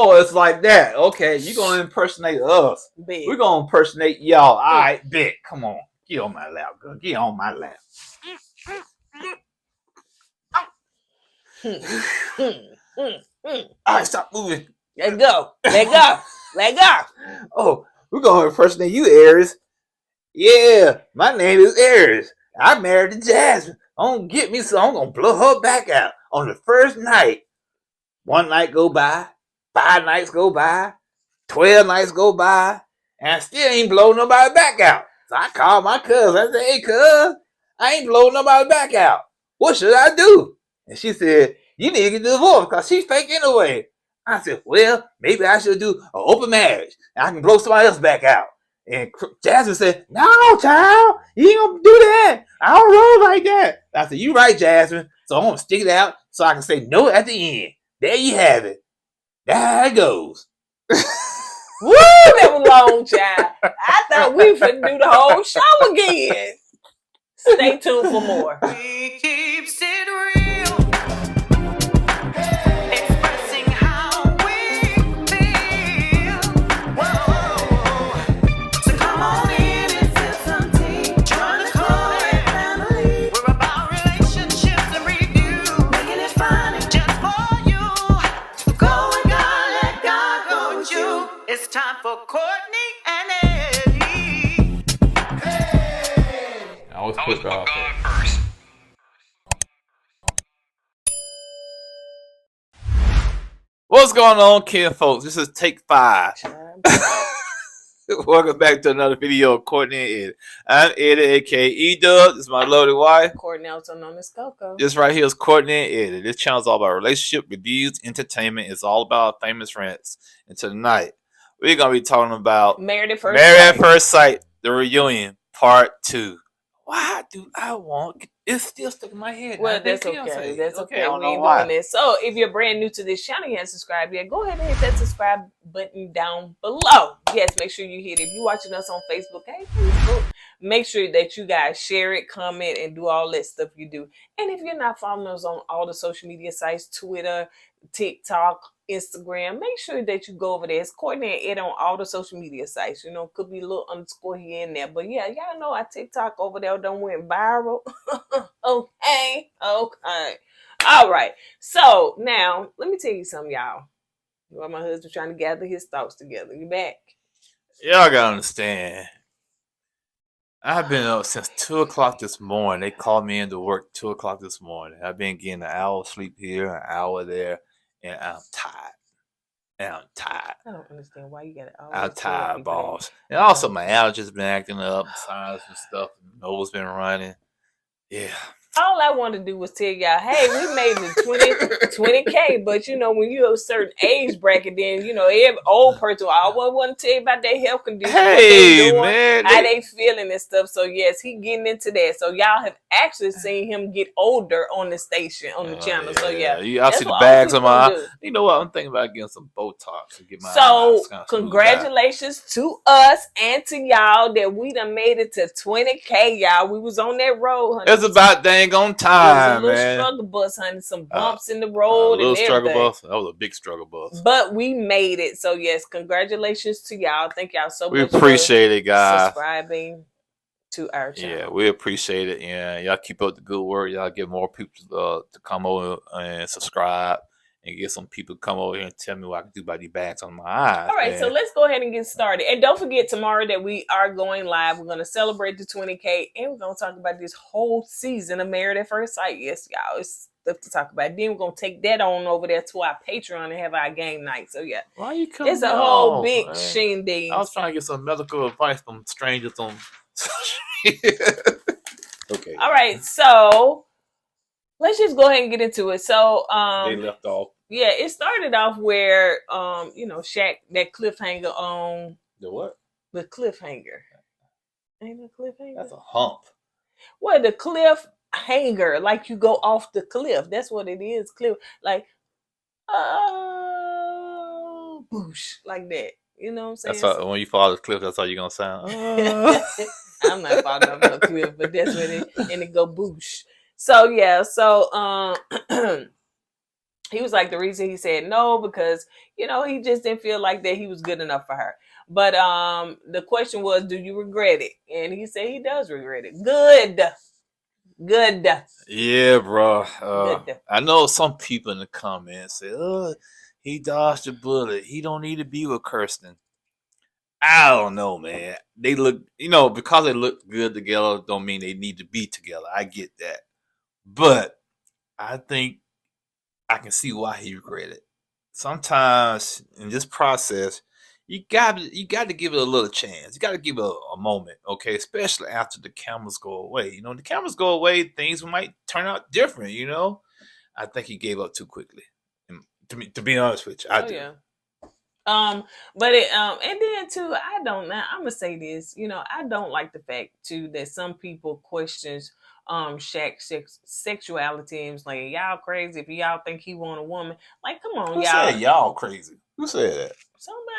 Oh, it's like that. Okay, you gonna impersonate us. Big. We're gonna impersonate y'all. All right, bet. Come on. Get on my lap, girl. Get on my lap. All right, stop moving. Let go. Let go. Let go. Oh, we're gonna impersonate you, Aries. Yeah, my name is Aries. I married to Jasmine. Don't get me, so I'm gonna blow her back out on the first night. 1 night go by, 5 nights go by, 12 nights go by, and I still ain't blow nobody back out. So I called my cousin. I said, hey, cuz, I ain't blow nobody back out. What should I do? And she said, you need to get divorced because she's fake anyway. I said, well, maybe I should do an open marriage and I can blow somebody else back out. And Jasmine said, no, child, you ain't gonna do that. I don't roll like that. I said, you right, Jasmine. So I'm gonna stick it out so I can say no at the end. There you have it. There it goes. Woo, that was long, child. I thought we were finna do the whole show again. Stay tuned for more. We keeps it real. Expressing how we feel. Whoa. So come on in and feel some tea. Join the KoEd family. We're about relationships and review. Making it fun just for you. Go and God, let God go with you. It's time for Kourtney and Eddie. I always put God first. What's going on, Ken folks? This is take 5. Welcome back to another video of Kourtney Eddie. I'm Eddie, aka E-Dub. This is my lovely wife. Kourtney, also known as Coco. This right here is Kourtney Eddie. This channel is all about relationship, reviews, entertainment. It's all about famous rants. And tonight, we're going to be talking about Married at First Sight, the reunion, part 2. Why do I want... It's still stuck in my head. Well, that's okay. That's okay. I don't We know ain't why. doing this. So, if you're brand new to this channel, you haven't subscribed yet, go ahead and hit that subscribe button down below. Yes, make sure you hit it. If you're watching us on Facebook, hey, Facebook, make sure that you guys share it, comment, and do all that stuff you do. And if you're not following us on all the social media sites, Twitter, TikTok, Instagram, make sure that you go over there. It's Kourtney and Ed on all the social media sites. You know, could be a little underscore here and there. But yeah, y'all know our TikTok over there done went viral. Okay. All right. So now let me tell you something, y'all. While my husband trying to gather his thoughts together. You back? Y'all gotta understand. I've been up since 2 o'clock this morning. They called me into work 2 o'clock this morning. I've been getting an hour of sleep here, an hour there, and I'm tired. I don't understand why you got it. I'm tired, boss. And also my allergies been acting up, sinus and stuff. Nose been running. Yeah. All I wanted to do was tell y'all, hey, we made the 20K, but you know, when you're a certain age bracket, then you know, every old person, I want to tell you about their health conditions, what they doing, man, how they feeling and stuff. So yes, he getting into that. So y'all have actually seen him get older on the station, on the channel. Yeah. So yeah, I see the bags on my eye. You know what? I'm thinking about getting some Botox to get my so congratulations to us and to y'all that we done made it to 20K, y'all. We was on that road, honey. It's about dang on time, it was a little man. Struggle bus, honey. Some bumps in the road. A little and struggle everything. bus. That was a big struggle bus. But we made it. So yes, congratulations to y'all. Thank y'all so much. We appreciate it, guys. Subscribing to our channel. Yeah, we appreciate it. Yeah, y'all keep up the good work. Y'all get more people to come over and subscribe. And get some people to come over here and tell me what I can do about these bags on my eyes. All right, man. so let's go ahead and get started. And don't forget, tomorrow that we are going live, we're going to celebrate the 20K, and we're going to talk about this whole season of Married at First Sight. Yes, y'all, it's stuff to talk about. Then we're going to take that on over there to our Patreon and have our game night. So, yeah. Why you coming? It's a whole big shindig. I was trying to get some medical advice from strangers on... Okay. All right, so let's just go ahead and get into it. So, they left off. Yeah, it started off where, you know, Shaq, that cliffhanger on... The what? The cliffhanger. Ain't a cliffhanger? That's a hump. Well, the cliffhanger, like you go off the cliff. That's what it is, cliff. Like, boosh, like that. You know what I'm saying? That's how, when you fall off the cliff, that's how you're going to sound. I'm not falling off the cliff, but that's when it go boosh. So, yeah, so... he was like, the reason he said no because he just didn't feel like that he was good enough for her. But the question was, do you regret it? And he said he does regret it. Good. Yeah, bro. Good. I know some people in the comments say, "Oh, he dodged a bullet. He don't need to be with Kirsten." I don't know, man. They look, because they look good together, don't mean they need to be together. I get that, but I think I can see why he regretted it. Sometimes in this process, you got to give it a little chance. You got to give it a moment, okay? Especially after the cameras go away. The cameras go away, things might turn out different. I think he gave up too quickly. And to be honest with you, I do. Yeah. But it and then too, I don't know. I'm gonna say this. I don't like the fact too that some people questions Shaq's sexuality and was like, y'all crazy if y'all think he want a woman. Like, come on, Who y'all. said y'all crazy? Who said that?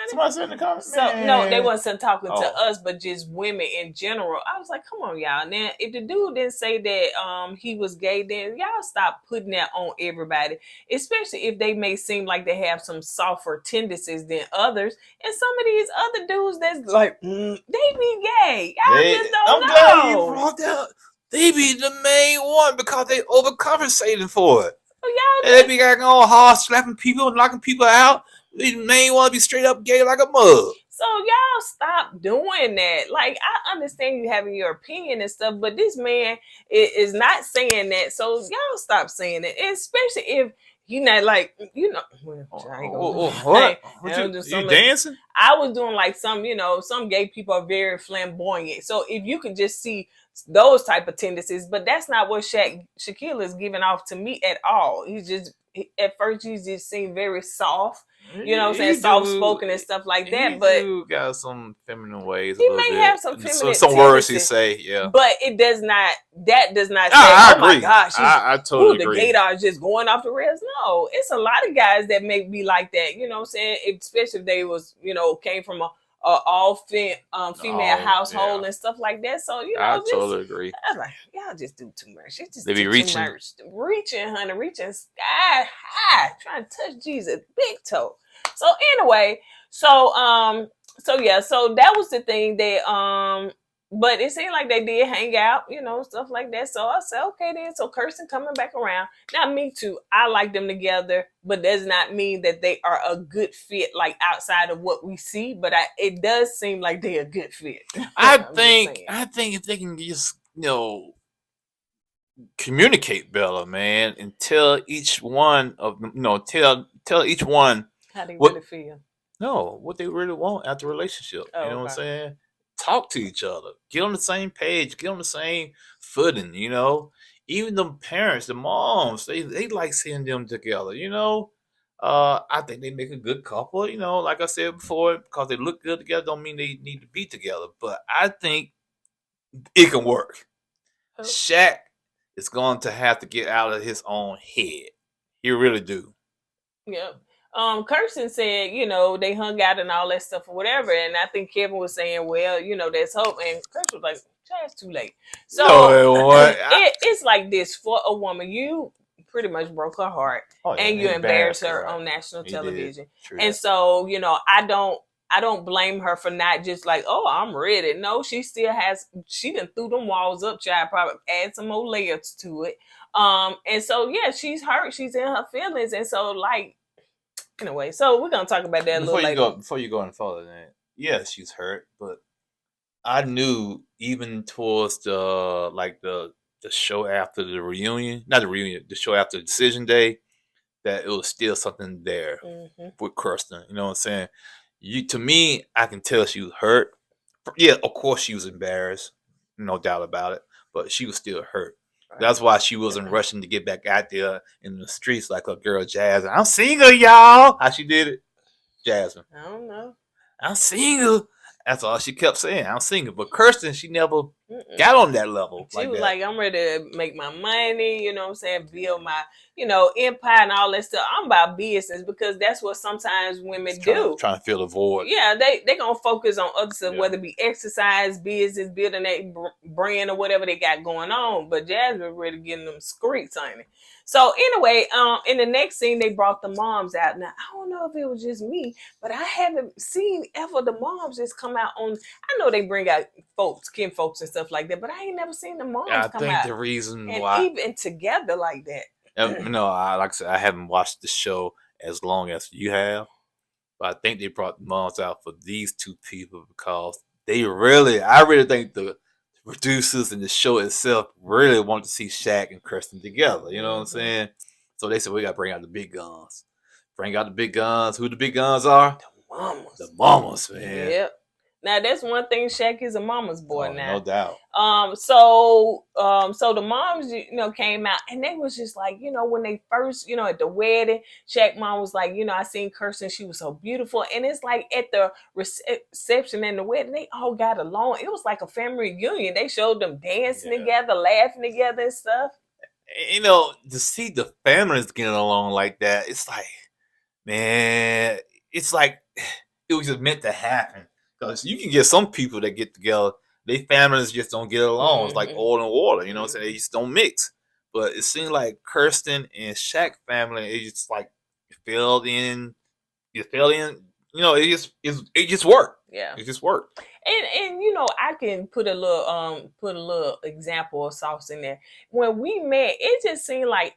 Somebody said in the comments. So no, they wasn't talking to Oh. us, but just women in general. I was like, come on, y'all. Now, if the dude didn't say that he was gay, then y'all stop putting that on everybody, especially if they may seem like they have some softer tendencies than others. And some of these other dudes that's like, they be gay. Y'all just don't I'm know. glad you brought that. They be the main one because they overcompensating for it. Y'all They be acting all hard, slapping people and knocking people out. They the main one be straight up gay like a mug. So y'all stop doing that. Like, I understand you having your opinion and stuff, but this man is not saying that. So y'all stop saying it, especially if you not like I ain't gonna What? you Dancing? I was doing like some gay people are very flamboyant. So if you could just see those type of tendencies, but that's not what Shaquille is giving off to me at all. At first he just seemed very soft. You know what I'm saying? Soft spoken and stuff like that. But he got some feminine ways. He may have some feminine some words he tendencies, say, yeah. but it does not. That does not say, I "Oh my agree. gosh, I totally the agree. gaydar is just going off the rails." No, it's a lot of guys that may be like that. You know what I'm saying? Especially if they was came from a all female household and stuff like that. So I totally agree. I was like, y'all just do too much. It's just They be too reaching. much. Reaching, honey, reaching sky high, trying to touch Jesus' big toe. So anyway, so that was the thing that but it seemed like they did hang out, stuff like that. So I said, okay then. So Kirsten coming back around. Now me too. I like them together, but does not mean that they are a good fit like outside of what we see. But it does seem like they're a good fit. I think if they can just communicate better, man, and tell each one of them, tell each one how they really feel. No, what they really want out the relationship. Oh, you know what I'm saying? Talk to each other. Get on the same page. Get on the same footing, Even the parents, the moms, they like seeing them together, I think they make a good couple, like I said before, because they look good together don't mean they need to be together. But I think it can work. Oh. Shaq is going to have to get out of his own head. He really do. Yep. Kirsten said, they hung out and all that stuff or whatever. And I think Kevin was saying, well, there's hope. And Kirsten was like, it's too late. So it's like this for a woman. You pretty much broke her heart and you embarrassed her on national television. And so, I don't blame her for not just like, oh, I'm ready. No, she done threw them walls up, child, probably add some more layers to it. And so, yeah, she's hurt. She's in her feelings. And so, like, anyway, so we're going to talk about that a little later. Before you go any further than that, yeah, she's hurt, but I knew even towards the show after the reunion, not the reunion, the show after Decision Day, that it was still something there with Kirsten. You know what I'm saying? To me, I can tell she was hurt. Yeah, of course she was embarrassed, no doubt about it, but she was still hurt. Right. That's why she wasn't rushing to get back out there in the streets like a girl Jasmine. I'm single, y'all. How she did it? Jasmine. I don't know. I'm single. That's all she kept saying. I'm single. But Kirsten, she never got on that level. She was that. like, I'm ready to make my money, you know what I'm saying, build my, empire and all that stuff. I'm about business because that's what sometimes women do. Trying to fill the void. Yeah, they gonna focus on other stuff, whether it be exercise, business, building that brand or whatever they got going on. But Jasmine really getting them screeks on it. So anyway, in the next scene, they brought the moms out. Now I don't know if it was just me, but I haven't seen ever the moms just come out on. I know they bring out folks, kin folks and stuff like that, but I ain't never seen the moms come out. I think the reason and why even together like that. Like I said, I haven't watched the show as long as you have, but I think they brought the moms out for these two people because I really think the producers and the show itself really want to see Shaq and Kirsten together. You know what I'm saying? So they said we got to bring out the big guns. Bring out the big guns. Who the big guns are? The mamas. The mamas, man. Yep. Now that's one thing. Shaq is a mama's boy now. No doubt. So the moms, came out and they was just like, when they first, at the wedding, Shaq mom was like, I seen Kirsten, she was so beautiful, and it's like at the reception and the wedding, they all got along. It was like a family reunion. They showed them dancing together, laughing together and stuff. To see the families getting along like that, it's like, man, it's like it was just meant to happen. Because you can get some people that get together, their families just don't get along. It's like oil and water, you know what I'm saying? They just don't mix. But it seemed like Kirsten and Shaq family, it just like fell in. It just worked. Yeah. It just worked. And I can put a little example of sauce in there. When we met, it just seemed like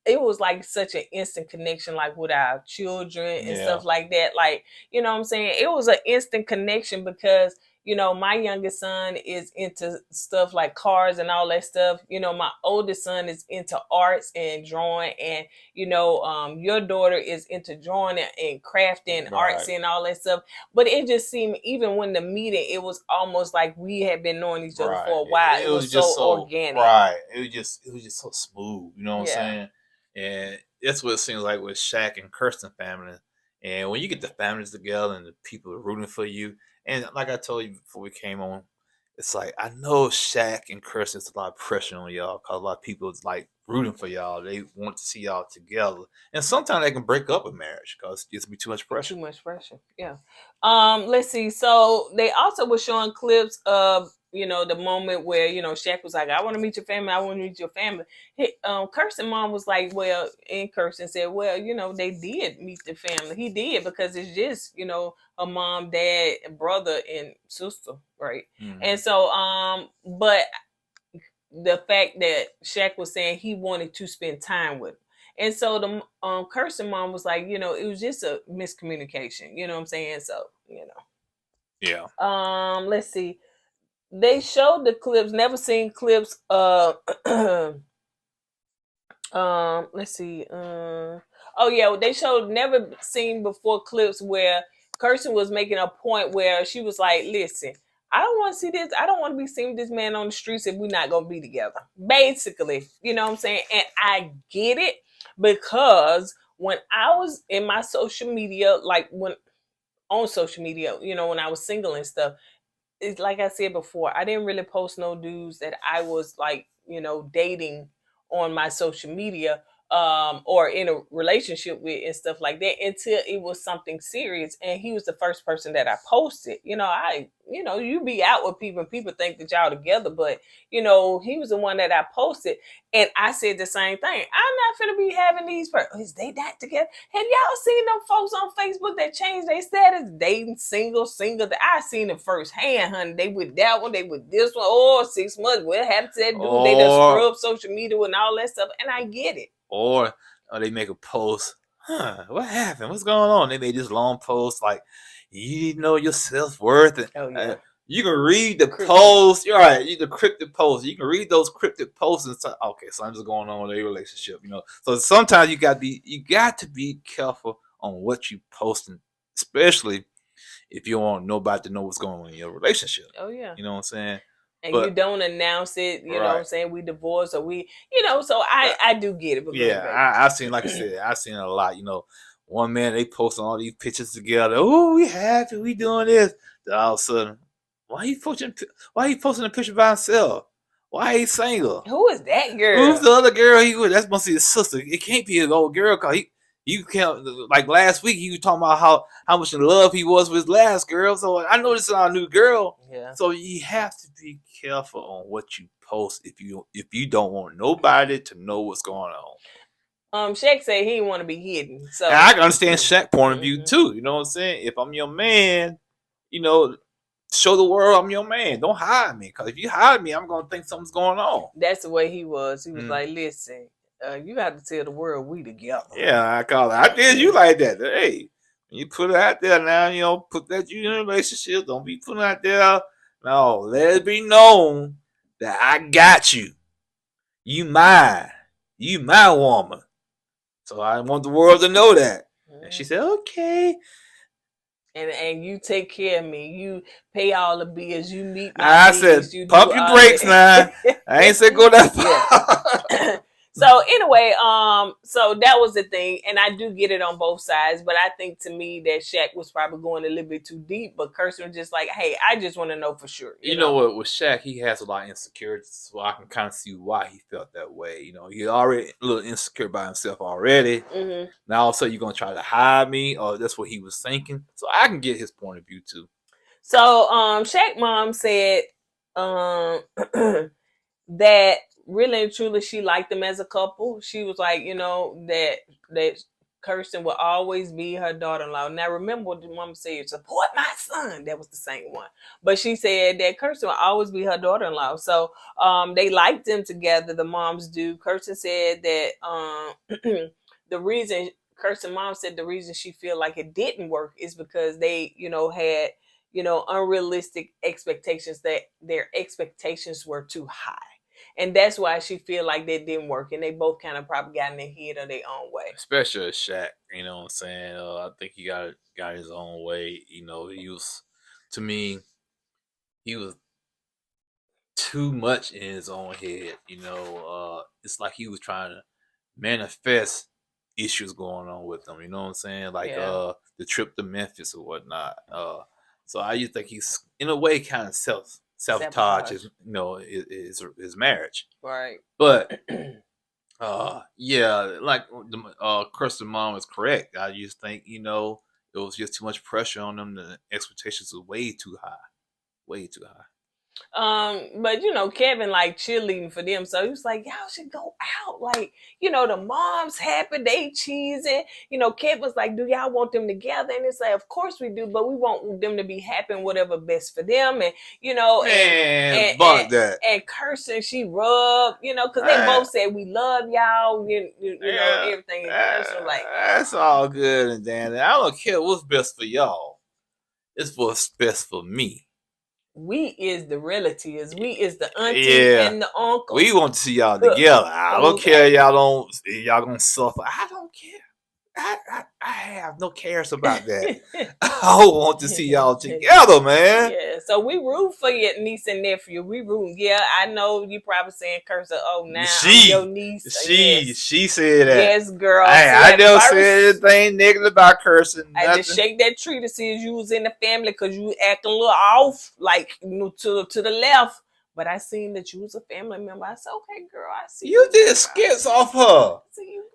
it was like such an instant connection, like with our children and stuff like that. Like, you know what I'm saying? It was an instant connection because, my youngest son is into stuff like cars and all that stuff. My oldest son is into arts and drawing, and, your daughter is into drawing and crafting, arts and all that stuff. But it just seemed, even when the meeting, it was almost like we had been knowing each other for a while. It was just so organic. Right. It was just so smooth. You know what I'm saying? And that's what it seems like with Shaq and Kirsten family. And when you get the families together and the people are rooting for you, and like I told you before we came on, it's like, I know Shaq and Kirsten, it's a lot of pressure on y'all because a lot of people is like rooting for y'all. They want to see y'all together. And sometimes they can break up a marriage because it's be too much pressure. Too much pressure, yeah. Let's see. So they also were showing clips of, the moment where, Shaq was like, I want to meet your family. I want to meet your family. Kirsten mom was like, well, and Kirsten said, well, they did meet the family. He did, because it's just, a mom, dad, brother, and sister, right? Mm-hmm. And so, but the fact that Shaq was saying he wanted to spend time with him. And so the Kirsten mom was like, it was just a miscommunication. You know what I'm saying? So, Yeah. Let's see. They showed the clips, never seen clips of let's see. They showed never seen before clips where Kirsten was making a point where she was like, listen, I don't want to see this. I don't want to be seen with this man on the streets if we're not going to be together. Basically, you know what I'm saying? And I get it, because when I was in my social media, when I was single and stuff, it's like I said before, I didn't really post no dudes that I was like, dating on my social media, or in a relationship with and stuff like that, until it was something serious. And he was the first person that I posted. You be out with people and people think that y'all together, but he was the one that I posted. And I said the same thing. I'm not finna be having these is they not together? Have y'all seen them folks on Facebook that changed their status, dating, single? That I seen them firsthand, honey. They with that one, they with this one, 6 months. What happened to that dude? They just screw up social media and all that stuff. And I get it. Or they make a post, what happened? What's going on? They made this long post like, you didn't know your self-worth. You can read the post. You're right. The cryptic posts. You can read those cryptic posts and say, okay, something's going on in their relationship. So sometimes you got to be careful on what you posting, especially if you don't want nobody to know what's going on in your relationship. Oh yeah. You know what I'm saying? And you don't announce it, you know what I'm saying? We divorced, or we, so I do get it. I've seen, like I said, I've seen a lot. One man, they posting all these pictures together. Oh, we happy, we doing this. Then all of a sudden, Why he posting a picture by himself? Why he single? Who is that girl? Who's the other girl he with? That's must be his sister. It can't be his old girl, cause you can't, like last week he was talking about how much in love he was with his last girl. So I know this is our new girl. Yeah. So you have to be careful on what you post if you don't want nobody to know what's going on. Shaq said he didn't want to be hidden. So And I can understand Shaq's point of view too. You know what I'm saying? If I'm your man, you know, show the world I'm your man. Don't hide me, because if you hide me, I'm gonna think something's going on. That's the way he was. He was like, listen, you got to tell the world we together. Yeah, I did you like that. Hey, you put it out there now, you know, put that you in a relationship. Don't be putting it out there. No, let it be known that I got you. You mine. You my woman. So I want the world to know that. And she said, okay. And you take care of me. You pay all the bills. You meet my I needs. said, pump your brakes now. I ain't said go that far. So anyway, so that was the thing, and I do get it on both sides, but I think to me that Shaq was probably going a little bit too deep, but Kirsten was just like, hey, I just want to know for sure. You know what, with Shaq, he has a lot of insecurities, so I can kind of see why he felt that way. You know, he's already a little insecure by himself already. Mm-hmm. Now all of a sudden you're going to try to hide me, or that's what he was thinking. So I can get his point of view too. So Shaq mom said that really and truly she liked them as a couple. She was like, you know, that Kirsten will always be her daughter-in-law. Now remember what the mom said, support my son. That was the same one. But she said that Kirsten will always be her daughter-in-law. So they liked them together, the moms do. Kirsten said that the reason Kirsten mom said the reason she feel like it didn't work is because they, you know, had, you know, unrealistic expectations, that their expectations were too high. And that's why she feel like that didn't work. And they both kind of probably got in their head of their own way. Especially Shaq, you know what I'm saying? I think he got his own way. You know, to me, he was too much in his own head. You know, it's like he was trying to manifest issues going on with him. You know what I'm saying? Like the trip to Memphis or whatnot. So I used to think he's in a way kind of self-sabotage his, you know, his marriage. Right. But yeah, like the Kirsten mom is correct. I just think, you know, it was just too much pressure on them. The expectations were way too high. Way too high. But you know, Kevin like cheerleading for them, so he was like, y'all should go out. Like, you know, the mom's happy, they cheesing. You know, Kevin was like, do y'all want them together? And it's like, of course we do, but we want them to be happy and whatever best for them. And you know, and Kirsten, she rubbed, you know, because they both said we love y'all, you know, everything. And Kirsten like, that's all good and dandy. I don't care what's best for y'all. It's what's best for me. We is the relatives. We is the auntie and the uncle. We want to see y'all together. I don't care. Y'all gonna suffer. I don't care. I have no cares about that. I want to see y'all together, man. Yeah, so we root for your niece and nephew. We root. Yeah, I know you probably saying, Curse, oh, now I'm your niece. She said that. Yes, girl. I never said anything negative about cursing. I just shake that tree to see if you was in the family, because you acting a little off, like, you know, to the left. But I seen that you was a family member. I said, okay, girl, I see. You did skits off her.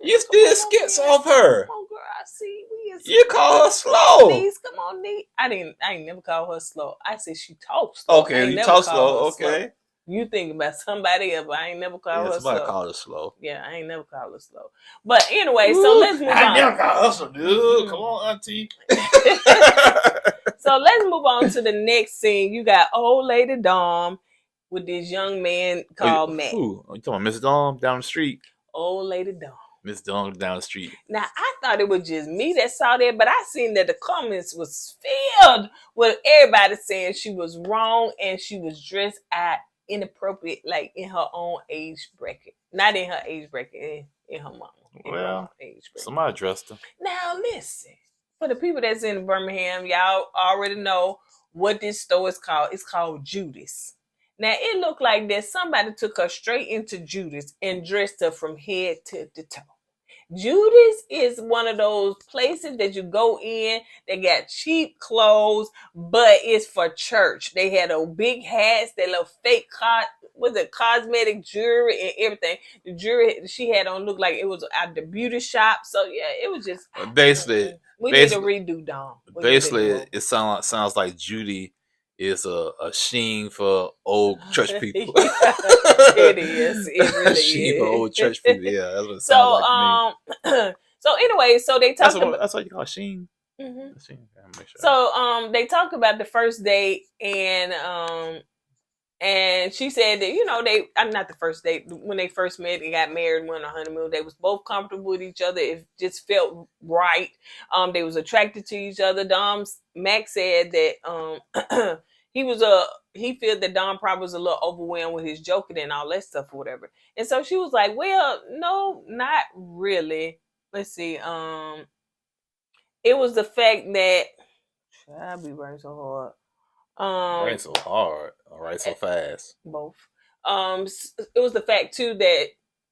You did skits off her. Come on, girl, I see. You call her slow. Please, come on, Nate. I ain't never call her slow. I said she talks slow. Okay, you talk slow. Okay. Slow. You think about somebody else, but I ain't never called her slow. Somebody called her slow. Yeah, I ain't never called her slow. But anyway, so let's move on. I never called her slow, dude. Come on, auntie. So let's move on to the next scene. You got old lady Dom with this young man called Matt. Who? You talking about Miss Dom down the street? Old lady Dom. Miss Dom down the street. Now, I thought it was just me that saw that, but I seen that the comments was filled with everybody saying she was wrong and she was dressed out inappropriate, like in her own age bracket. Not in her age bracket, in her mama. Well, age bracket. Somebody dressed her. Now, listen. For the people that's in Birmingham, y'all already know what this store is called. It's called Judas. Now, it looked like that somebody took her straight into Judas and dressed her from head to the toe. Judy's is one of those places that you go in. They got cheap clothes, but it's for church. They had a big hats, that little fake cosmetic jewelry and everything. The jewelry she had on looked like it was at the beauty shop. So yeah, it was just Basically, we need to redo Dom. basically, it sounds like Judy is a sheen for old church people. It is. It really sheen is. for old church people. Yeah, that's what it sounds like to me. So anyway, so they talked about. That's what you call sheen. Mhm. Sheen. Make sure. So they talked about the first date and she said that, you know, not the first date, when they first met and got married, went on a honeymoon, they was both comfortable with each other. It just felt right. They was attracted to each other. Max said that he felt that Dom probably was a little overwhelmed with his joking and all that stuff or whatever. And so she was like, well, no, not really. Let's see. It was the fact that I'll be running so hard. Right so hard, all right so fast. Both. It was the fact too that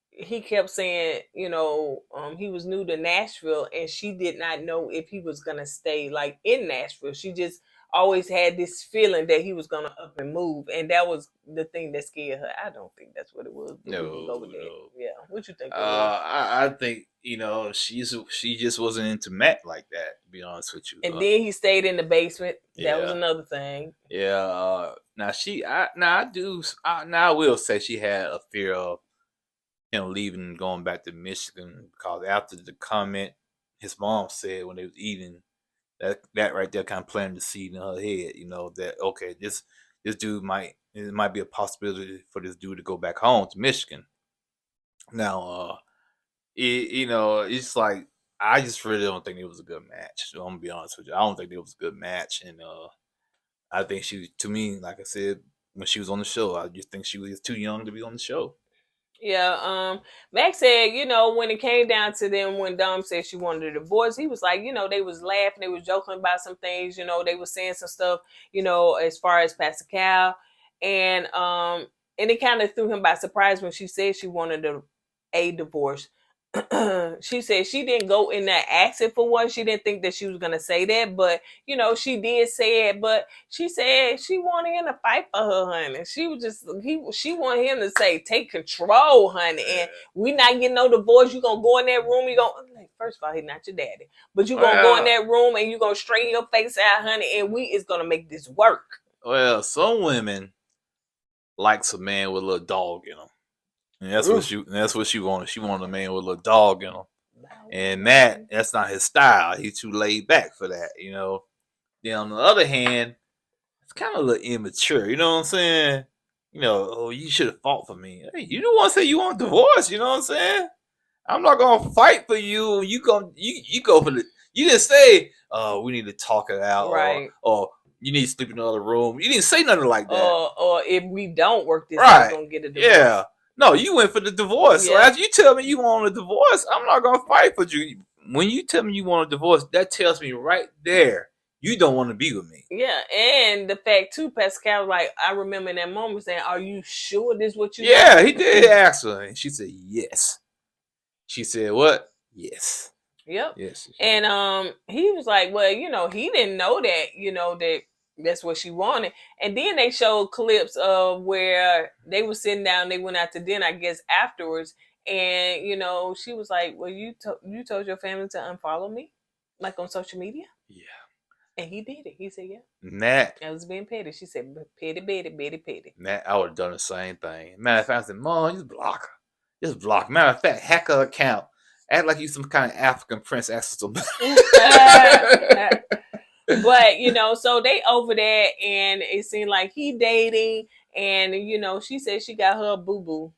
he kept saying, you know, he was new to Nashville and she did not know if he was gonna stay like in Nashville. She just always had this feeling that he was gonna up and move, and that was the thing that scared her. I don't think that's what it was. No. Yeah, what you think? I think, you know, she just wasn't into Matt like that, to be honest with you. And then he stayed in the basement. Yeah. That was another thing. Yeah. I will say she had a fear of him leaving and going back to Michigan, because after the comment his mom said when they was eating, that right there kind of planted the seed in her head, you know, that okay, this dude might be a possibility for this dude to go back home to Michigan. Now, you know, it's like I just really don't think it was a good match. So I'm gonna be honest with you, I don't think it was a good match, and I think to me, like I said, when she was on the show, I just think she was too young to be on the show. Yeah, Max said, you know, when it came down to them, when Dom said she wanted a divorce, he was like, you know, they was laughing, they was joking about some things, you know, they was saying some stuff, you know, as far as Pastor Cal, and it kind of threw him by surprise when she said she wanted a divorce. She said she didn't go in there asking for one. She didn't think that she was gonna say that, but you know, she did say it. But she said she wanted him to fight for her, honey. She wanted him to say, take control, honey, and we not getting no divorce. You gonna go in that room, first of all, he's not your daddy, but you gonna go in that room and you gonna straighten your face out, honey, and we is gonna make this work. Well, some women likes a man with a little dog in him. And that's what she wanted. She wanted a man with a little dog in him. And that's not his style. He's too laid back for that, you know. Then on the other hand, it's kind of a little immature. You know what I'm saying? You know, oh, you should have fought for me. Hey, you don't want to say you want a divorce. You know what I'm saying? I'm not gonna fight for you. You go for the. You didn't say, we need to talk it out, right? Or you need to sleep in another room. You didn't say nothing like that. Or if we don't work this out, we're gonna get a divorce. Yeah. No, you went for the divorce. Yeah. So after you tell me you want a divorce, I'm not gonna fight for you. When you tell me you want a divorce, that tells me right there you don't want to be with me. Yeah, and the fact too, Pascal, like I remember in that moment saying, "Are you sure this is what you?" Yeah, want? He did ask her, and she said yes. She said what? Yes. Yep. Yes. And he was like, well, you know, he didn't know that, you know, that's what she wanted. And then they showed clips of where they were sitting down, they went out to dinner, I guess, afterwards. And, you know, she was like, well, you told your family to unfollow me, like on social media? Yeah. And he did it. He said, yeah. Nat. I was being petty. She said, petty. Nat, I would have done the same thing. Matter of fact, I said, Mom, just block her. Just block her. Matter of fact, hack her account. Act like you some kind of African prince asking something. But, you know, so they over there and it seemed like he dating, and, you know, she said she got her a boo-boo.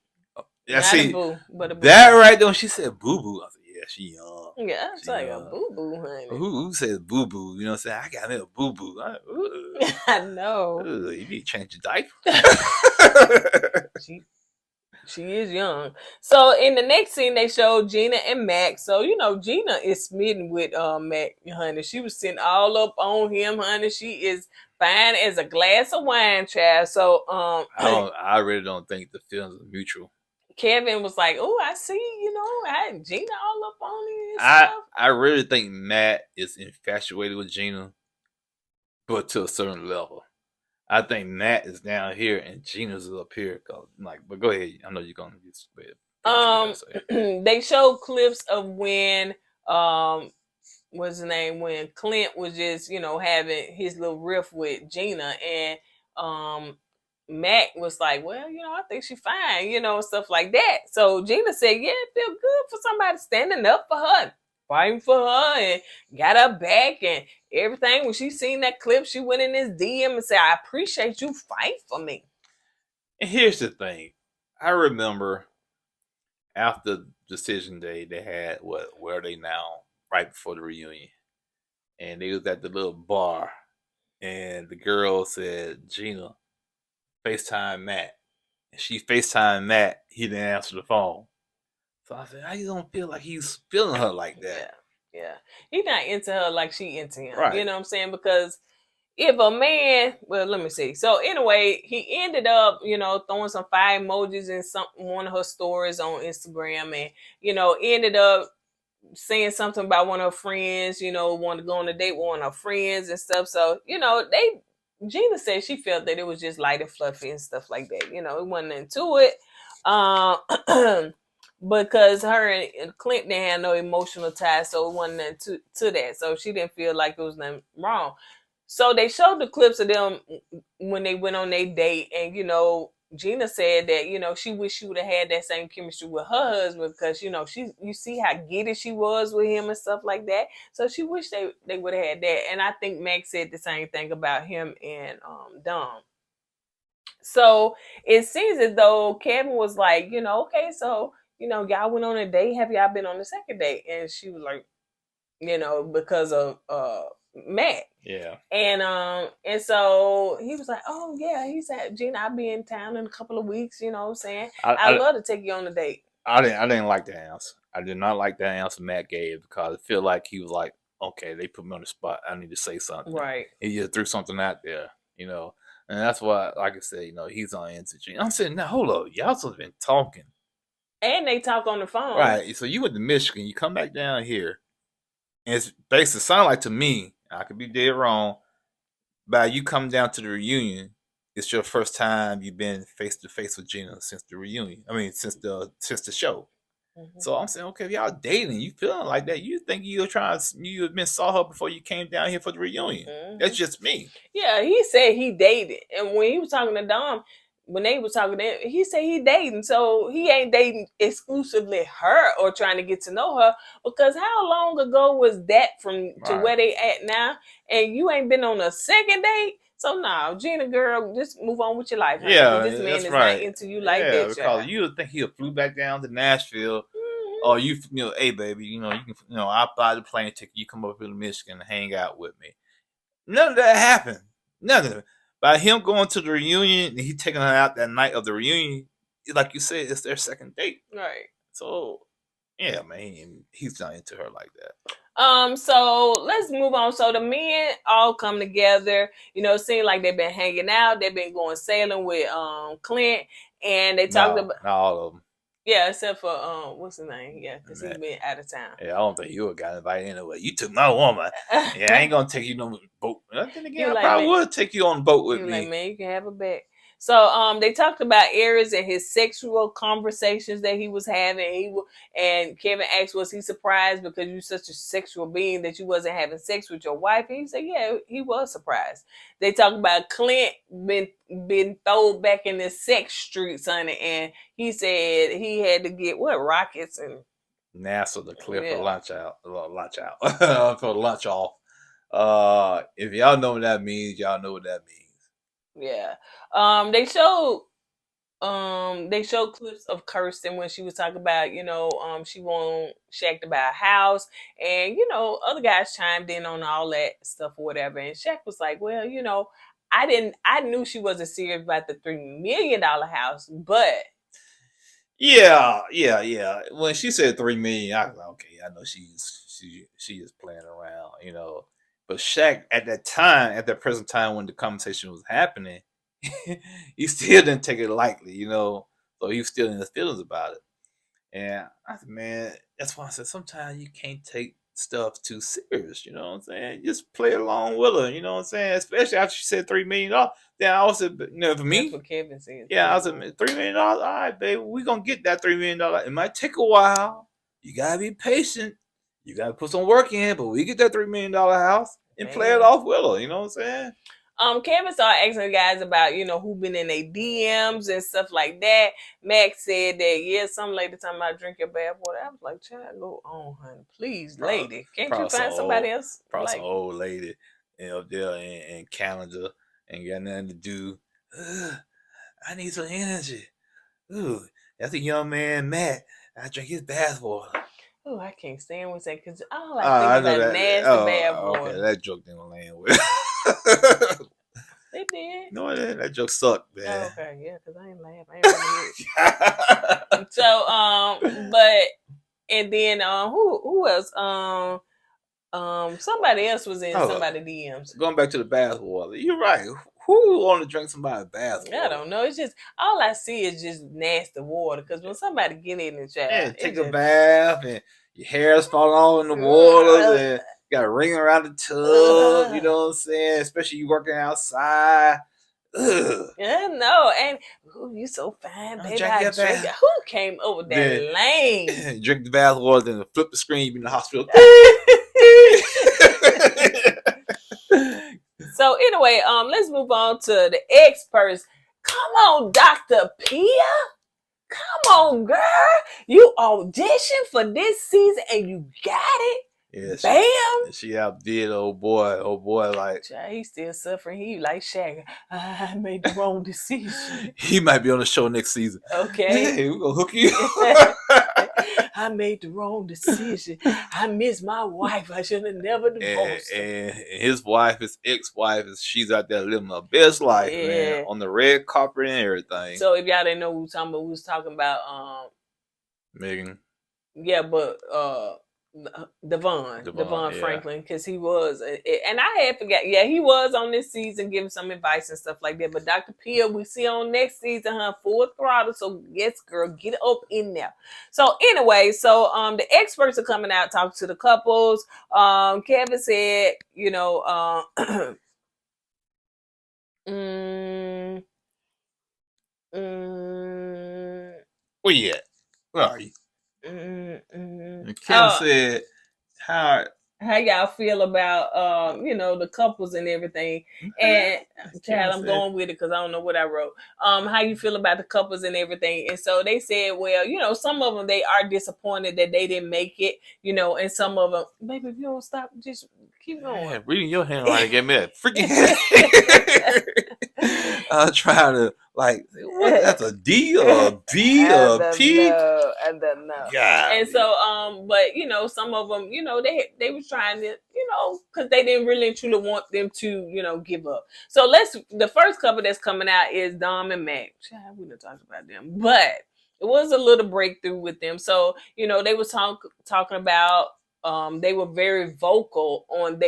Yeah, not see, a boo, but a boo. That right there, when she said boo-boo, I said, yeah, she young. Yeah, it's like a boo-boo, honey. Who says boo-boo? You know what I'm saying? I got me a boo-boo. I know. You need to change your diaper. She is young. So in the next scene, they showed Gina and Max. So, you know, Gina is smitten with Mac, honey. She was sitting all up on him, honey. She is fine as a glass of wine, child. So I really don't think the feelings are mutual. Kevin was like, "Oh, I see, I had Gina all up on it and stuff." I really think Matt is infatuated with Gina, but to a certain level. I think Matt is down here and Gina's up here. But go ahead. I know you're gonna just They showed clips of when what's his name, when Clint was just having his little riff with Gina, and Mac was like, well, I think she's fine, stuff like that. So Gina said, yeah, it feel good for somebody standing up for her, fighting for her, and got her back and everything. When she seen that clip, she went in his DM and said, I appreciate you fighting for me. And here's the thing. I remember after decision day, they had where are they now? Right before the reunion. And they was at the little bar. And the girl said, Gina, FaceTime Matt. And she FaceTime Matt. He didn't answer the phone. So I said, I just don't feel like he's feeling her like that. Yeah. He's not into her like she into him. Right. You know what I'm saying? Because if a man, well, let me see. So anyway, he ended up, throwing some fire emojis in one of her stories on Instagram, and ended up saying something about one of her friends, wanted to go on a date with one of her friends and stuff. So, Gina said she felt that it was just light and fluffy and stuff like that. It wasn't into it. Because her and Clint didn't have no emotional ties, so it wasn't nothing to that. So she didn't feel like there was nothing wrong. So they showed the clips of them when they went on their date, and Gina said that she wished she would have had that same chemistry with her husband, because you see how giddy she was with him and stuff like that. So she wished they would have had that. And I think Max said the same thing about him and Dom. So it seems as though Kevin was like, okay, so y'all went on a date. Have y'all been on the second date? And she was like, because of Matt. Yeah. And so he was like, oh yeah, he said, Gina, I'll be in town in a couple of weeks, you know what I'm saying? I'd love to take you on a date. I didn't like the answer. I did not like that answer Matt gave, because I feel like he was like, okay, they put me on the spot. I need to say something. Right. He just threw something out there, And that's why, like I said, he's on into Gina. I'm saying, now hold up, y'all supposed to been talking. And they talk on the phone. Right. So you went to Michigan, you come back down here, and it's basically sound like to me, I could be dead wrong, by you come down to the reunion, it's your first time you've been face to face with Gina since the reunion. I mean, since the show. Mm-hmm. So I'm saying, okay, if y'all dating, you feeling like that, you think you had been saw her before you came down here for the reunion. Mm-hmm. That's just me. Yeah, he said he dated, and when he was talking to Dom, when they were talking to him, he said he dating, so he ain't dating exclusively her or trying to get to know her, because how long ago was that to where they at now, and you ain't been on a second date? So now, Gina, girl, just move on with your life. Honey. Yeah, this man is not into you like that. Because you would think he flew back down to Nashville, or hey baby, you can, I'll buy the plane ticket. You come over to Michigan and hang out with me. None of that happened. None of it. By him going to the reunion and he taking her out that night of the reunion, like you said, it's their second date. Right. So, yeah, man, he's not into her like that. So let's move on. So the men all come together, seem like they've been hanging out. They've been going sailing with Clint, and they talked about not all of them. Yeah, except for what's his name? Yeah, because he's been out of town. Yeah, I don't think you would got invited anyway. You took my woman. Yeah, I ain't gonna take you no boat. Then again, I probably would take you on the boat with me. Like, man, you can have a back. So they talked about Aries and his sexual conversations that he was having. And Kevin asked, was he surprised because you're such a sexual being that you wasn't having sex with your wife? And he said, yeah, he was surprised. They talked about Clint been thrown back in the sex streets, honey, and he said he had to get rockets and NASA to clear for lunch out for lunch off. If y'all know what that means, y'all know what that means. Yeah. They showed clips of Kirsten when she was talking about, she want Shaq to buy a house, and other guys chimed in on all that stuff or whatever, and Shaq was like, well, I knew she wasn't serious about the $3 million house, but yeah. When she said $3 million, I was like, okay, I know she is playing around, But Shaq, at that present time when the conversation was happening, he still didn't take it lightly, So So he was still in his feelings about it. And I said, man, that's why I said sometimes you can't take stuff too serious. You know what I'm saying? Just play along with her. You know what I'm saying? Especially after she said $3 million. Then I also, for That's me, what Kevin said. yeah, I said, $3 million. All right, baby, we're gonna get that $3 million. It might take a while. You gotta be patient. You gotta put some work in, but we get that $3 million house and play it off with her. You know what I'm saying? Kevin started asking the guys about, who been in their DMs and stuff like that. Max said that, yeah, some lady talking about drink your bath water. I was like, child, go on, honey. Please, lady. Can't you find somebody else? Probably some old lady up there in Canada and got nothing to do. I need some energy. Ooh, that's a young man, Matt. I drink his bath water. Oh, I can't stand what's that because all I think about nasty bath water. Okay, that joke didn't land with. They did. No, that joke sucked, man. Oh, okay, yeah, because I ain't laugh. I ain't really So, but and then who else? Somebody else was in somebody's DMs. Going back to the bath water, you're right. Who want to drink somebody's bath water? I don't know. It's just all I see is just nasty water. Because when somebody get in the shower, take a bath and your hair's falling all in the water and you got a ring around the tub. You know what I'm saying? Especially you working outside. Ugh. Yeah, no, and you so fine, baby. I drink it. Who came over that lane? Drink the bath water, then flip the screen. You be in the hospital. So anyway, let's move on to the experts. Come on, Dr. Pia. Come on, girl. You auditioned for this season and you got it. Yeah, bam. She outdid old boy. Old boy, like he's still suffering. He like Shaq. I made the wrong decision. He might be on the show next season. Okay. Hey, we're gonna hook you. I made the wrong decision. I miss my wife. I should have never divorced her. And his wife, his ex-wife, she's out there living her best life, man, on the red carpet and everything. So if y'all didn't know who we was talking about, Megan. Yeah, but Devon Franklin, because he was, and I had forgot. Yeah, he was on this season giving some advice and stuff like that. But Dr. Pia, we see on next season, full throttle. So yes, girl, get up in there. So anyway, the experts are coming out talking to the couples. Kevin said, where you at? Where are you? Kevin said, "How y'all feel about the couples and everything?" And child, I'm going with it because I don't know what I wrote. How you feel about the couples and everything? And so they said, well, some of them they are disappointed that they didn't make it, and some of them, baby, if you don't stop, just keep going. Man, reading your handwriting get me that freaking I'm trying to that's a D or a B or a P. I don't know. God. And so, but some of them, they was trying to, because they didn't really and truly want them to, give up. So the first couple that's coming out is Dom and Mac. We done talked about them, but it was a little breakthrough with them. So, they was talking about. They were very vocal on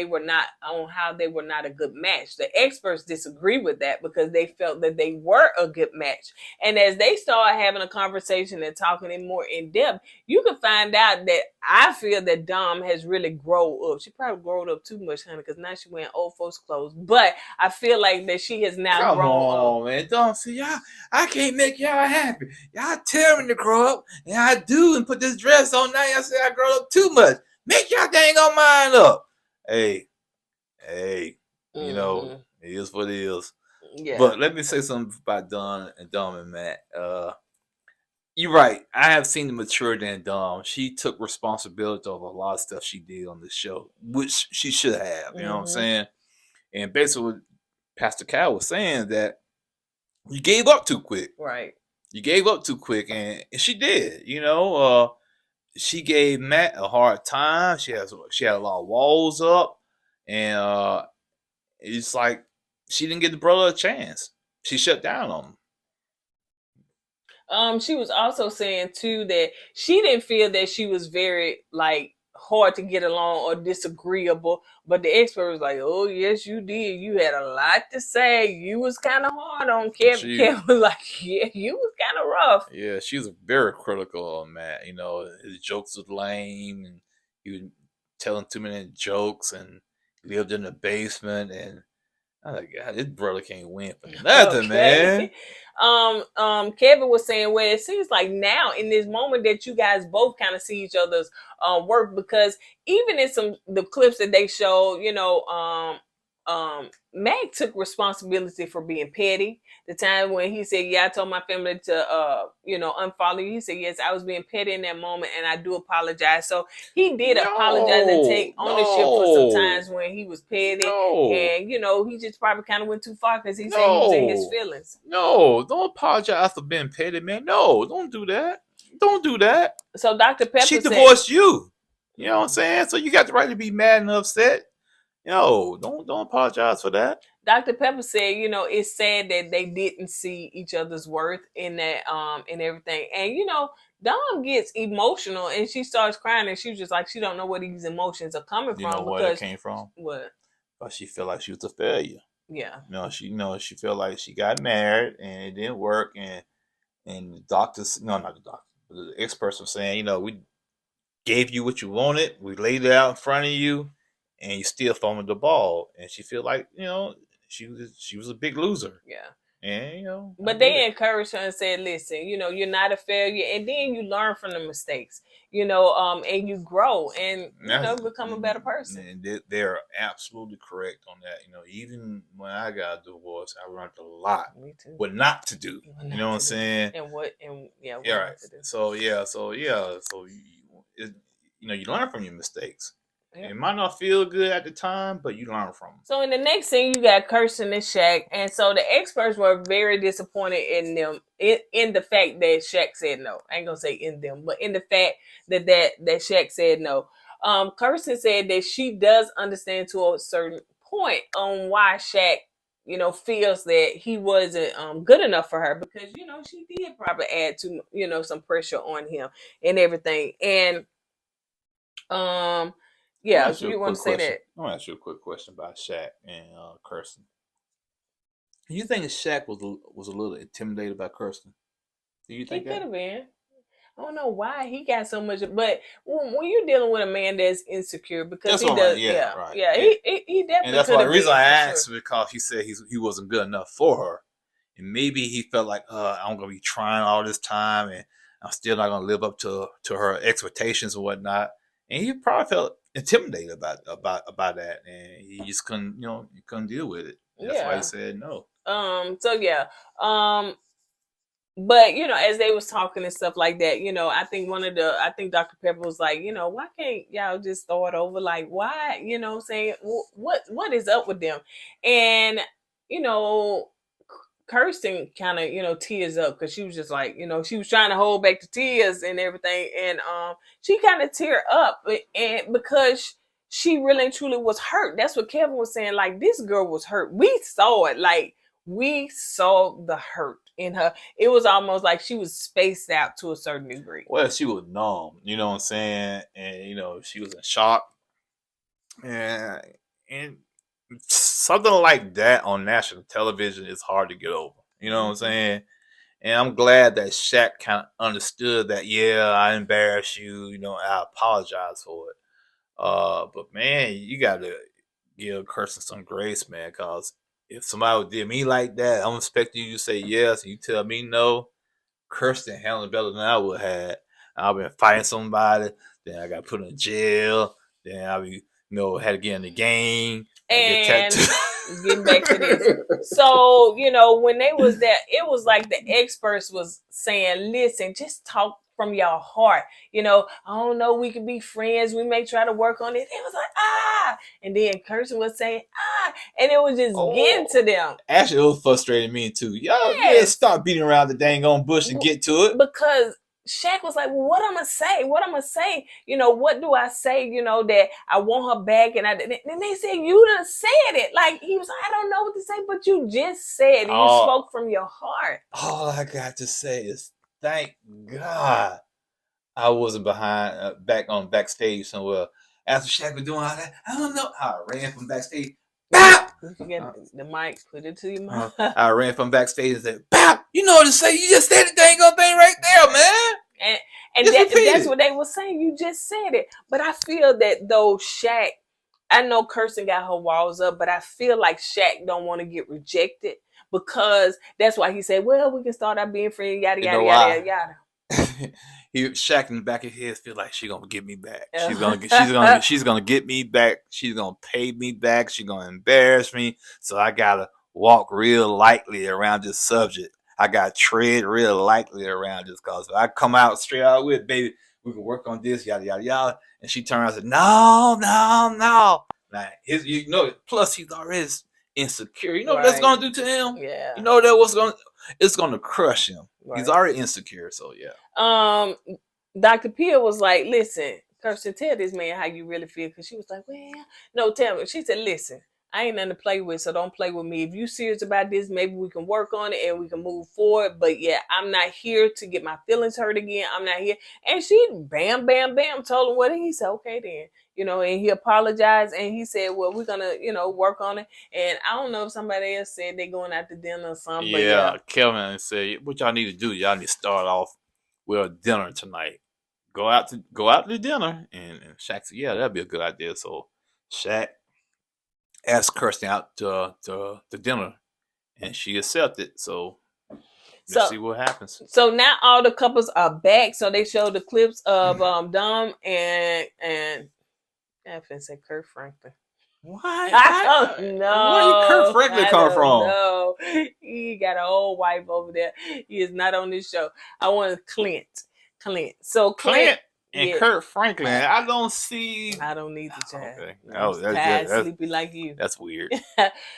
how they were not a good match. The experts disagree with that because they felt that they were a good match. And as they started having a conversation and talking in more in depth, you can find out that I feel that Dom has really grown up. She probably grown up too much, honey, because now she wearing old folks' clothes. But I feel like that she has now grown up. Come on, man. Don't see y'all. I can't make y'all happy. Y'all tell me to grow up, and I do, and put this dress on. Now y'all say I grow up too much. Make y'all dang on mind up. Hey, it is what it is. Yeah. But let me say something about Dom and Matt. You're right. I have seen the maturity in Dom. She took responsibility over a lot of stuff she did on this show, which she should have. You know what I'm saying? And basically what Pastor Cal was saying that you gave up too quick. Right. You gave up too quick, and she did. She gave Matt a hard time. She had a lot of walls up, and it's like she didn't give the brother a chance. She shut down on him. She was also saying too that she didn't feel that she was very hard to get along or disagreeable, but the expert was like, "Oh yes, you did. You had a lot to say. You was kind of hard on Kevin." Kevin was like, "Yeah, you was kind of rough. Yeah, she was very critical on Matt. You know, his jokes was lame, and he was telling too many jokes, and lived in the basement. And I was like, God, this brother can't win for nothing, man. Kevin was saying, well, it seems like now in this moment that you guys both kind of see each other's work, because even in the clips that they showed, Mac took responsibility for being petty. The time when he said, yeah, I told my family to unfollow you, he said, yes, I was being petty in that moment, and I do apologize. So he did apologize and take ownership for some times when he was petty. And he just probably kind of went too far, because he said he was in his feelings. No, don't apologize for being petty, man. No, don't do that. Don't do that. So Dr. Pepper She divorced you. You know what I'm saying? So you got the right to be mad and upset. No, don't apologize for that. Dr. Pepper said, it's sad that they didn't see each other's worth in that, and everything. And Dom gets emotional, and she starts crying, and she's just like, she don't know where these emotions are coming from. You know where it came from? What? But she felt like she was a failure. Yeah. She felt like she got married and it didn't work, and the doctors, no, not the doctor, but the experts were saying, we gave you what you wanted, we laid it out in front of you, and you still fumbled the ball. And she feel like, she was a big loser. Yeah. And but they encouraged her and said, listen, you're not a failure, and then you learn from the mistakes, and you grow and become a better person. And they're absolutely correct on that. Even when I got a divorce, I learned a lot. Me too. What not to do. You know what I'm saying? And what right. To do. So you learn from your mistakes. It might not feel good at the time, but you learn from them. So in the next scene, you got Kirsten and Shaq, and so the experts were very disappointed in them, in the fact that Shaq said no. I ain't gonna say in them, but in the fact that Shaq said no. Kirsten said that she does understand to a certain point on why Shaq, feels that he wasn't good enough for her, because she did probably add to some pressure on him and everything, and yeah, you want to say that? I want to ask you a quick question about Shaq and Kirsten. Do you think Shaq was a little intimidated by Kirsten? Do you think he could have been? I don't know why he got so much, but when you're dealing with a man that's insecure, because he does, he definitely. And that's why the reason I asked, because he said he wasn't good enough for her, and maybe he felt like, I'm gonna be trying all this time, and I'm still not gonna live up to her expectations and whatnot, and he probably felt intimidated about that, and he just couldn't deal with it. That's why he said no. But as they was talking and stuff like that, I think Dr. Pepper was like, why can't y'all just throw it over? Like, why, saying what is up with them? And Kirsten kind of tears up, because she was just like, she was trying to hold back the tears and everything, and she kind of tear up, and because she really and truly was hurt. That's what Kevin was saying, like, this girl was hurt. We saw it, like, we saw the hurt in her. It was almost like she was spaced out to a certain degree. Well, she was numb, you know what I'm saying, and she was in shock, and something like that on national television is hard to get over. You know what I'm saying? And I'm glad that Shaq kind of understood that, I embarrassed you, I apologize for it. But man, you got to give Kirsten some grace, man, because if somebody did me like that, I'm expecting you to say yes, and you tell me no. Kirsten handled it better than I would have. I've been fighting somebody, then I got put in jail, then I be, had to get in the game. And getting back to this. So, when they was there, it was like the experts was saying, listen, just talk from your heart. I don't know, we could be friends. We may try to work on it. It was like, and then Kirsten was saying, and it was just getting to them. Actually, it was frustrating me too. Y'all stop beating around the dang on bush and get to it. Because Shaq was like, well, what I'm going to say? What I'm going to say? What do I say, that I want her back? And they said, you done said it. Like, he was like, I don't know what to say, but you just said, you spoke from your heart. All I got to say is, thank God I wasn't backstage somewhere. After Shaq was doing all that, I don't know how I ran from backstage. Forget the mic. Put it to your mouth. I ran from backstage and said, "Pop, you know what to say? You just said the dang old thing right there, man." And Just repeat that's it. what they were saying. You just said it. But I feel that though Shaq, I know Kirsten got her walls up, but I feel like Shaq don't want to get rejected because that's why he said, well, we can start out being friends, yada, You yada, know yada, why? yada, yada. Shaq in the back of his head feel like she gonna get me back. She's gonna get me back. She's gonna pay me back. She's gonna embarrass me. So I gotta walk real lightly around this subject. I gotta tread real lightly around this cause if I come out straight out with, baby, we can work on this, yada yada yada. And she turned around and said, no. Now plus he's already insecure. You know what that's gonna do to him? Yeah. You know that it's gonna crush him. Right. He's already insecure, so yeah. Dr. Pia was like, listen, Kirsten, tell this man how you really feel. Because she was like, well, no, tell me. She said, listen, I ain't nothing to play with, so don't play with me. If you serious about this, maybe we can work on it and we can move forward. But yeah, I'm not here to get my feelings hurt again. I'm not here. And she bam, bam, bam, told him what he said. Okay, then. And he apologized and he said, well, we're going to, work on it. And I don't know if somebody else said they're going out to dinner or something. Yeah, but Kelvin said, what y'all need to do, y'all need to start off with a dinner tonight. Go out to dinner. And Shaq said, yeah, that'd be a good idea. So Shaq asked Kirsten out to dinner and she accepted. So let's see what happens. So now all the couples are back. So they showed the clips of Dom and I finna say Kurt Franklin. Why? I don't know. Where Kurt Franklin come from? No, he got an old wife over there. He is not on this show. I want Clint. So Clint and Kurt Franklin. I don't see. I don't need the child. Okay. That's sleepy like you. That's weird.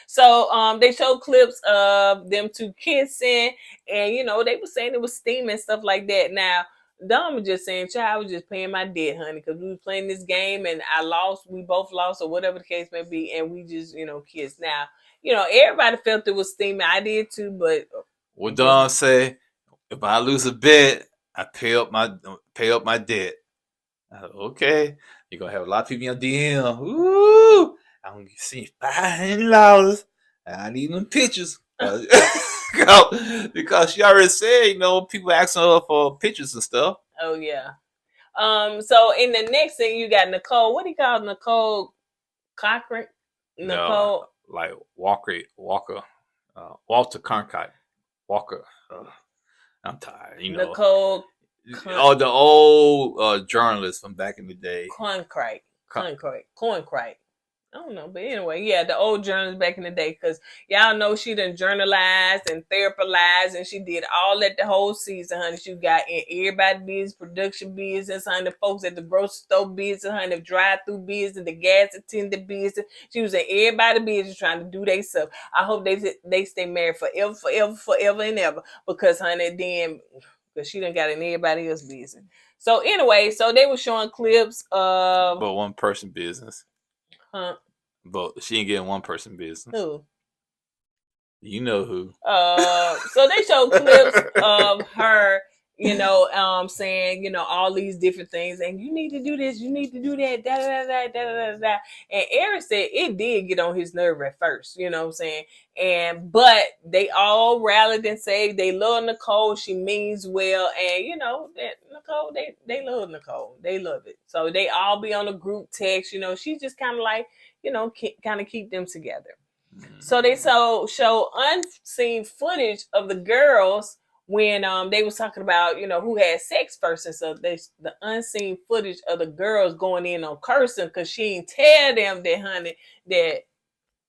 So they showed clips of them two kissing, and they were saying it was steam and stuff like that. Now Dom was just saying, child, I was just paying my debt, honey, because we was playing this game and I lost, we both lost, or whatever the case may be, and we just, kissed. Now, everybody felt it was steamy. I did too, but what Dom say? If I lose a bet, I pay up my debt. Okay, you're gonna have a lot of people in your DM. Ooh, I'm gonna see $500. I need them pictures. Because she already said, people asking her for pictures and stuff. Oh yeah. So in the next thing you got Nicole. What do you call Nicole Cochran? Nicole, like Walter Cronkite. Walker. I'm tired. Nicole. The old journalist from back in the day. Corncrite. I don't know, but anyway, yeah, the old journalist back in the day, because y'all know she done journalized and therapized, and she did all that the whole season, honey. She got in everybody business, production business, honey, the folks at the grocery store business, honey, the drive-through business, the gas attendant business. She was in everybody business trying to do their stuff. I hope they stay married forever and ever, because, honey, because she done got in everybody else's business. So anyway, so they were showing clips of... But one person business. Huh? But she ain't getting one person business. Who? You know who. So they showed clips of her, saying, all these different things, and you need to do this, you need to do that, da da da da da da. And Eric said it did get on his nerve at first, you know what I'm saying? But they all rallied and said they love Nicole, she means well, and that Nicole, they love Nicole, they love it. So they all be on a group text, she's just kind of like, kind of keep them together. So they show unseen footage of the girls when they was talking about, who had sex first. And so the unseen footage of the girls going in on Kirsten because she didn't tell them that, honey, that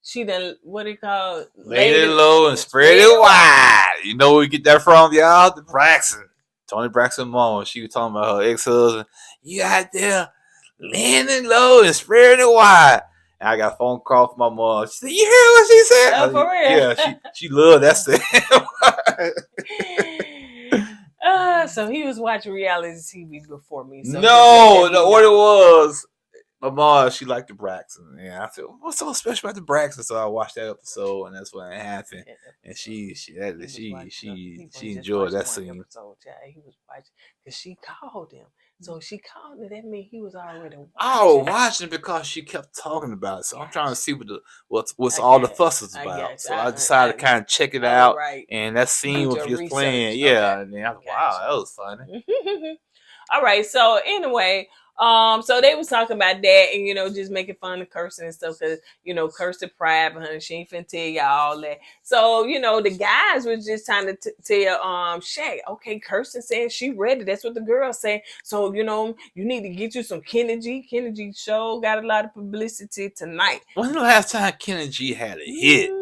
she done, what do you call it? Laid it low and spread it wide. You know where we get that from, y'all? The Braxton. Tony Braxton's mom. She was talking about her ex-husband. You out there laying it low and spreading it wide. And I got a phone call from my mom. She said, you hear what she said? Oh, for real? Yeah, she loved that stuff. So he was watching reality TV before me. So no, what it was, my mom, she liked the Braxton. And I said, "What's so special about the Braxton?" So I watched that episode, and that's when it happened. And she enjoyed that scene. Episode, he was watching because she called him. So she called him. That means he was already watching. I was watching because she kept talking about it. So I'm trying to see what's all the fuss is about. So I decided to kind of check it out. Right. And that scene was just playing. Yeah. And then I was wow, that was funny. All right. So anyway, so they was talking about that and, just making fun of cursing and stuff because, Kirsten pride behind her. She ain't finna tell y'all all that. So, the guys was just trying to tell Shaq, okay, Kirsten saying she ready. That's what the girls saying. So, you need to get you some Kenny G. Kenny G show got a lot of publicity tonight. When the last time Kenny G had a hit?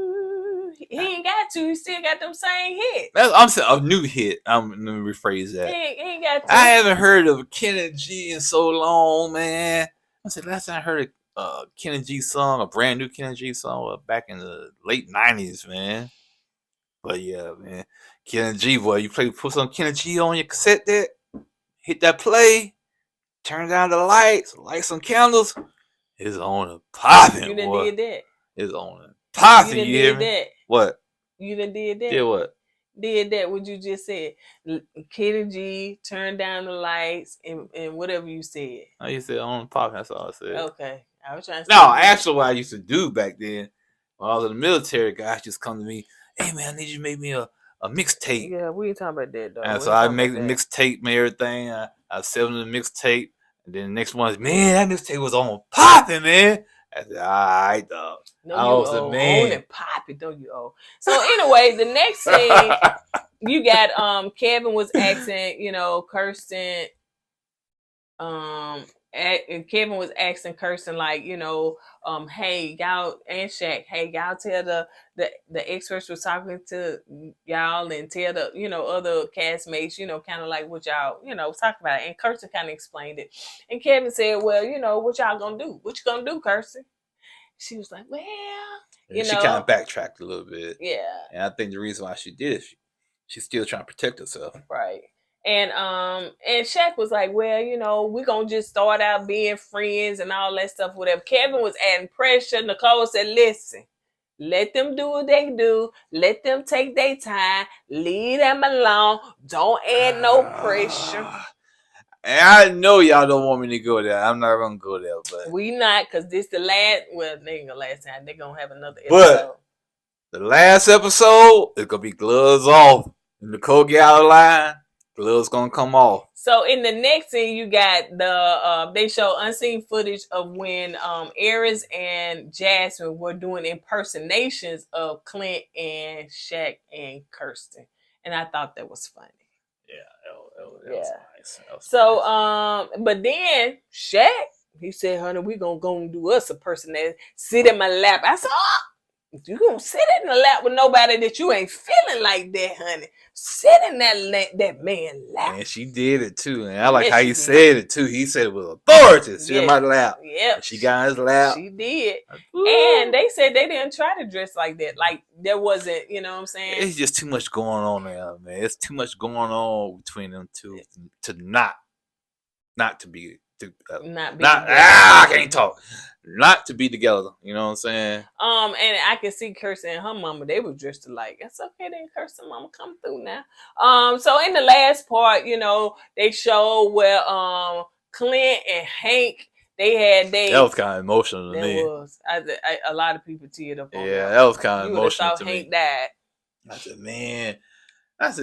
He ain't got to. He still got them same hits. I'm saying a new hit. I'm gonna rephrase that. He ain't got to. I haven't heard of Kenny G in so long, man. I said last time I heard a Kenny G song, a brand new Kenny G song, back in the late '90s, man. But yeah, man, Kenny G, boy, you put some Kenny G on your cassette deck, hit that play, turn down the lights, light some candles. It's on and popping. You done did that. It's on and popping. You done did that. What? You done did that. Did what? Did that. What you just said. Kenny G, turn down the lights, and whatever you said. Oh, you said on and popping. That's all I said. Okay. I was trying to. No, actually, what I used to do back then, when I was in the military, guys just come to me, hey man, I need you to make me a mixtape. Yeah, we ain't talking about that though. And so I make the mixtape and everything. I sell them the mixtape, and then the next one is, man, that mixtape was on popping, man. I said, all right, dog. No, you owe. On and popping, don't you owe? So anyway, the next thing you got, Kevin was asking, Kirsten, and Kevin was asking Kirsten, like, hey, y'all, and Shaq, hey, y'all tell the experts was talking to y'all and tell the, other castmates, kind of like what y'all, talk about it. And Kirsten kind of explained it. And Kevin said, well, what y'all gonna do? What you gonna do, Kirsten? She was like, well, she kind of backtracked a little bit. Yeah. And I think the reason why she did it, she's still trying to protect herself. Right. And Shaq was like, well, we're going to just start out being friends and all that stuff, whatever. Kevin was adding pressure. Nicole said, listen, let them do what they do. Let them take their time. Leave them alone. Don't add no pressure. And I know y'all don't want me to go there. I'm not going to go there. But we not, because this the last, well, they ain't going to last time. They're going to have another episode. But the last episode, it's going to be gloves off. And Nicole get out of line. Gloves gonna come off. So in the next scene, you got they show unseen footage of when Aries and Jasmine were doing impersonations of Clint and Shaq and Kirsten, and I thought that was funny. Yeah, that was nice. So nice. But then Shaq, he said, "Honey, we gonna go and do us a impersonation. Sit in my lap." I said, "Oh, you gonna sit in the lap with nobody that you ain't feeling like that, honey. Sit in that man lap." And she did it too. And I like how he said it too. He said it with authority. Sit in my lap. Yeah. She got in his lap. She did. And they said they didn't try to dress like that. Like there wasn't, you know what I'm saying? It's just too much going on there, man. It's too much going on between them two to not to be I can't talk. Not to be together, you know what I'm saying? And I can see Kirsten and her mama, they were dressed alike. It's okay then, Kirsten mama, come through now. So in the last part, they showed where Clint and Hank, they had that was kind of emotional to me. Was. A lot of people teared up on that. Yeah, that was kind of emotional to me. Hank died. I said, man,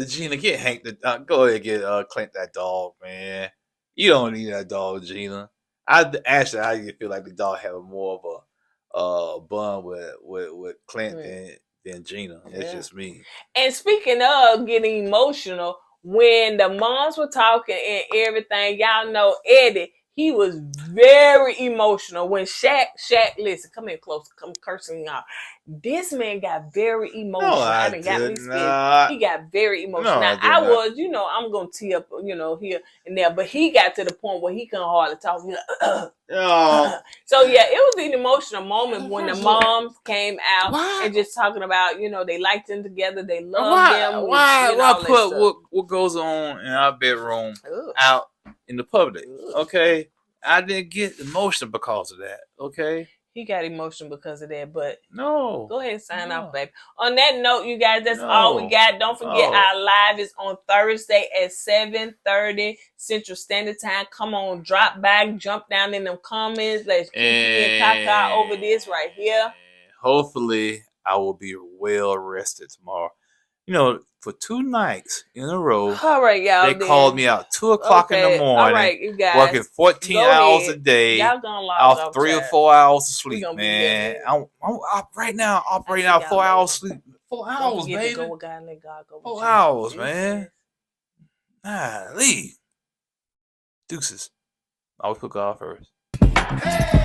Gina, get Hank go ahead and get Clint that dog, man. You don't need that dog, Gina. I feel like the dog have more of a bond with Clint than Gina. It's just me. And speaking of getting emotional, when the moms were talking and everything, y'all know Eddie, he was very emotional. When Shaq, listen, come in close, come cursing out. This man got very emotional. No, he got very emotional. Now I was, I'm gonna tee up, here and there, but he got to the point where he couldn't hardly talk. He So yeah, it was an emotional moment when the moms came out and just talking about, they liked them together, they loved them. Why put what goes on in our bedroom out in the public? Okay, I didn't get emotional because of that. Okay. He got emotional because of that, but No. go ahead and sign No. off, baby. On that note, you guys, that's all we got. Don't forget our live is on Thursday at 7:30 Central Standard Time. Come on, drop back, jump down in them comments. Let's keep and caca over this right here. Hopefully, I will be well rested tomorrow. You know, for 2 nights in a row, all right, y'all. They called me out 2 o'clock in the morning. All right, you guys. Working 14 hours a day. Y'all gonna log off 3 or 4 hours of sleep, man. I'm right now operating out 4 hours sleep. 4 hours, baby. Go with God and let God go with 4 hours, man. Nah, leave. Deuces. Always put God first. Hey!